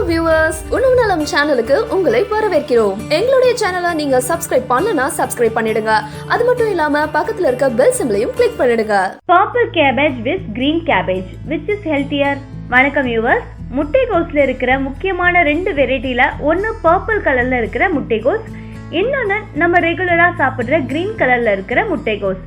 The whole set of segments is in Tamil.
viewers, உணவு நலம் சேனலுக்கு உங்களை வரவேற்கிறோம். எங்களுடைய சேனலை நீங்க சப்ஸ்கிரைப் பண்ணலனா சப்ஸ்கிரைப் பண்ணிடுங்க. அது மட்டும் இல்லாம பக்கத்துல இருக்க பெல் சிம்பலையும் கிளிக் பண்ணிடுங்க. Purple cabbage with green cabbage, which is healthier? வணக்கம் viewers. முட்டைகோஸ்ல இருக்கிற முக்கியமான ரெண்டு வெரைட்டில ஒன்னு பர்பிள் கலர்ல இருக்கிற முட்டைகோஸ், இன்னொன்னு நம்ம ரெகுலரா சாப்பிடுற கிரீன் கலர்ல இருக்கிற முட்டைகோஸ்.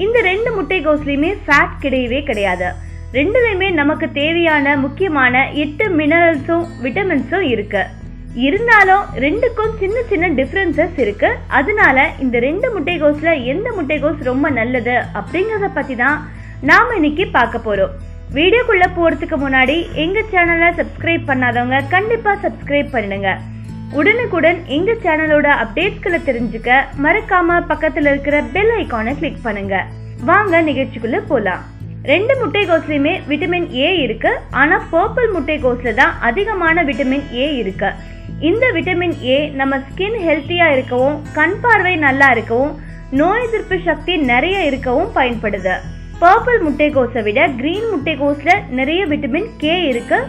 இந்த ரெண்டு முட்டைகோஸ்லயுமே ஃபேட் கிடையவே கிடையாது. ரெண்டுலயுமே நமக்கு தேவையான முக்கியமான 8 மினரல்ஸும் விட்டமின்ஸும் இருக்கு. இருந்தாலும் ரெண்டுக்கும் சின்ன சின்ன டிஃபரன்சஸ் இருக்கு. அதனால இந்த ரெண்டு முட்டைகோஸ்ல எந்த முட்டைகோஸ் ரொம்ப நல்லது அப்படிங்கறத பத்தி தான் நாம இன்னைக்கு பார்க்க போறோம். வீடியோக்குள்ள போறதுக்கு முன்னாடி எங்க சேனலை சப்ஸ்கிரைப் பண்ணாதவங்க கண்டிப்பா சப்ஸ்கிரைப் பண்ணிடுங்க. உடனுக்குடன் எங்க சேனலோட அப்டேட்ஸ்களை தெரிஞ்சுக்க மறக்காம பக்கத்துல இருக்கிற பெல் ஐகானை கிளிக் பண்ணுங்க. வாங்க நிகழ்ச்சிக்குள்ள போலாம். ரெண்டு முட்டைகோஸ்லயுமே விட்டமின் ஏ இருக்கு. ஆனா பர்பிள் முட்டைகோஸ்ல தான் அதிகமான விட்டமின் ஏ இருக்கு. இந்த விட்டமின் ஏ நம்ம ஸ்கின் ஹெல்த்தியா இருக்கவும், கண் பார்வை நல்லா இருக்கவும், நோய் எதிர்ப்பு சக்தி நிறைய இருக்கவும் பயன்படுது. பர்பிள் முட்டைகோஸை விட கிரீன் முட்டைகோஸ்ல நிறைய விட்டமின் கே இருக்கு.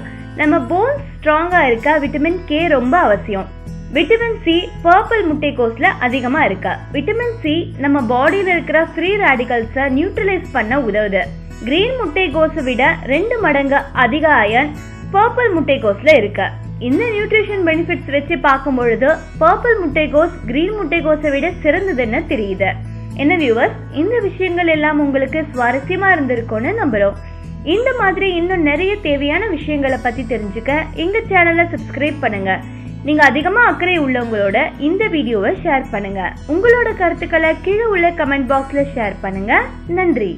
நம்ம போன்ஸ் ஸ்ட்ராங்கா இருக்க விட்டமின் கே ரொம்ப அவசியம். விட்டமின் சி பர்பிள் முட்டைகோஸ்ல அதிகமா இருக்கு. விட்டமின் சி நம்ம பாடியில இருக்கிற ஃப்ரீ ரேடிகல்ஸை நியூட்ரலைஸ் பண்ண உதவுது. கிரீன் முட்டைகோஸை விட 2 மடங்கு அதிக அயர்ன் பர்பிள் முட்டைகோஸ்ல இருக்கு. இந்த நியூட்ரிஷன் பெனிஃபிட்ஸ் வச்சு பார்க்கும் பொழுது பர்பிள் முட்டைகோஸ் கிரீன் முட்டைகோஸை விட சிறந்ததுன்னு தெரியுது. என்ன வியூவர்ஸ், இந்த விஷயங்கள் எல்லாம் உங்களுக்கு சுவாரஸ்யமா இருந்திருக்கும்னு நம்புறோம். இந்த மாதிரி இன்னும் நிறைய தேவையான விஷயங்களை பத்தி தெரிஞ்சுக்க எங்க சேனலை சப்ஸ்கிரைப் பண்ணுங்க. நீங்க அதிகமா அக்கறை உள்ளவங்களோட இந்த வீடியோவை ஷேர் பண்ணுங்க. உங்களோட கருத்துக்களை கீழே உள்ள கமெண்ட் பாக்ஸ்ல ஷேர் பண்ணுங்க. நன்றி.